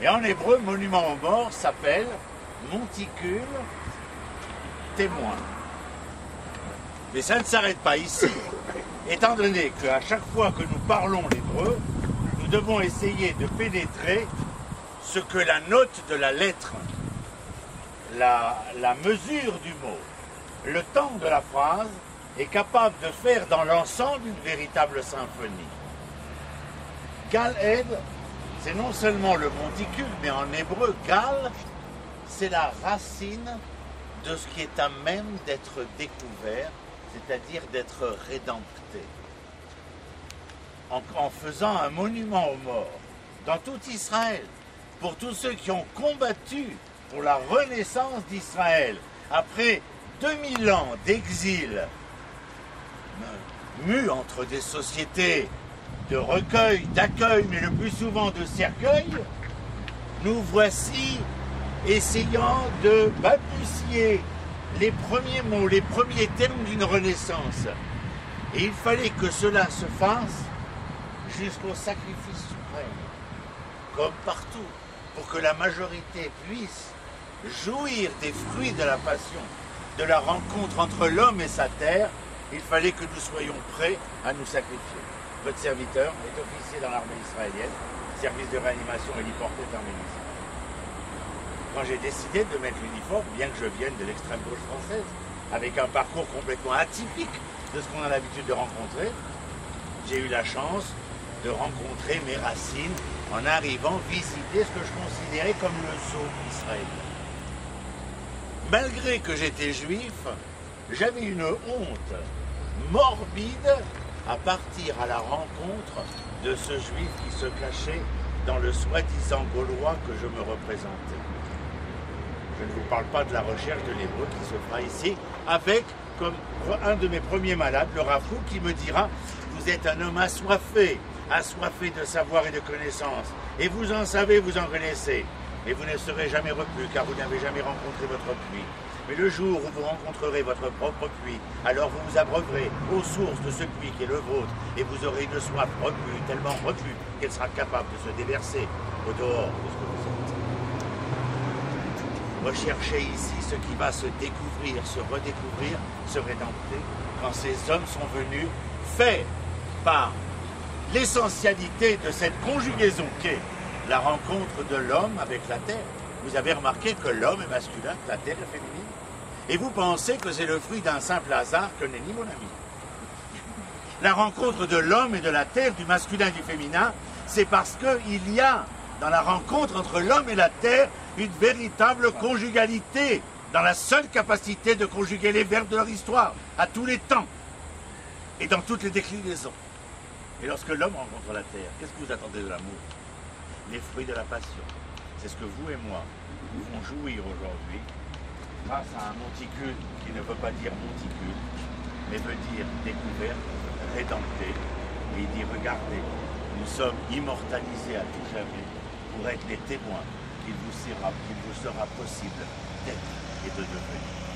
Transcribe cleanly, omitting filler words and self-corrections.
Et en hébreu, monument aux morts s'appelle monticule témoin. Mais ça ne s'arrête pas ici, étant donné qu'à chaque fois que nous parlons l'hébreu, nous devons essayer de pénétrer ce que la note de la lettre, la mesure du mot, le temps de la phrase est capable de faire dans l'ensemble une véritable symphonie. Gal-Ed, c'est non seulement le monticule, mais en hébreu, Gal, c'est la racine de ce qui est à même d'être découvert, c'est-à-dire d'être rédempté. En faisant un monument aux morts dans tout Israël, pour tous ceux qui ont combattu pour la renaissance d'Israël, après 2000 ans d'exil, mu entre des sociétés de recueil, d'accueil, mais le plus souvent de cercueil, nous voici essayant de balbutier les premiers mots, les premiers termes d'une renaissance. Et il fallait que cela se fasse jusqu'au sacrifice suprême, comme partout, pour que la majorité puisse jouir des fruits de la passion, de la rencontre entre l'homme et sa terre. Il fallait que nous soyons prêts à nous sacrifier. Votre serviteur est officier dans l'armée israélienne, service de réanimation héliporté arméniste. Quand j'ai décidé de mettre l'uniforme, bien que je vienne de l'extrême gauche française, avec un parcours complètement atypique de ce qu'on a l'habitude de rencontrer, j'ai eu la chance de rencontrer mes racines en arrivant visiter ce que je considérais comme le zoo israélien. Malgré que j'étais juif, j'avais une honte morbide à partir à la rencontre de ce juif qui se cachait dans le soi-disant gaulois que je me représentais. Je ne vous parle pas de la recherche de l'hébreu qui se fera ici, avec comme un de mes premiers malades, le Rav Kook, qui me dira « Vous êtes un homme assoiffé de savoir et de connaissances, et vous en savez, vous en connaissez, mais vous ne serez jamais repu, car vous n'avez jamais rencontré votre puits. Mais le jour où vous rencontrerez votre propre puits, alors vous vous abreuverez aux sources de ce puits qui est le vôtre, et vous aurez une soif repue, tellement repue, qu'elle sera capable de se déverser au dehors de ce que vous êtes. Recherchez ici ce qui va se découvrir, se redécouvrir, se rédempter, quand ces hommes sont venus faire par l'essentialité de cette conjugaison qu'est la rencontre de l'homme avec la terre. Vous avez remarqué que l'homme est masculin, que la terre est féminine. Et vous pensez que c'est le fruit d'un simple hasard que n'est ni mon ami. La rencontre de l'homme et de la terre, du masculin et du féminin, c'est parce qu'il y a dans la rencontre entre l'homme et la terre une véritable conjugalité, dans la seule capacité de conjuguer les verbes de leur histoire, à tous les temps, et dans toutes les déclinaisons. Et lorsque l'homme rencontre la terre, qu'est-ce que vous attendez de l'amour? Les fruits de la passion. C'est ce que vous et moi pouvons jouir aujourd'hui grâce à un monticule qui ne veut pas dire monticule, mais veut dire découverte, rédempté. Et il dit, regardez, nous sommes immortalisés à tout jamais pour être les témoins qu'il vous sera possible d'être et de devenir.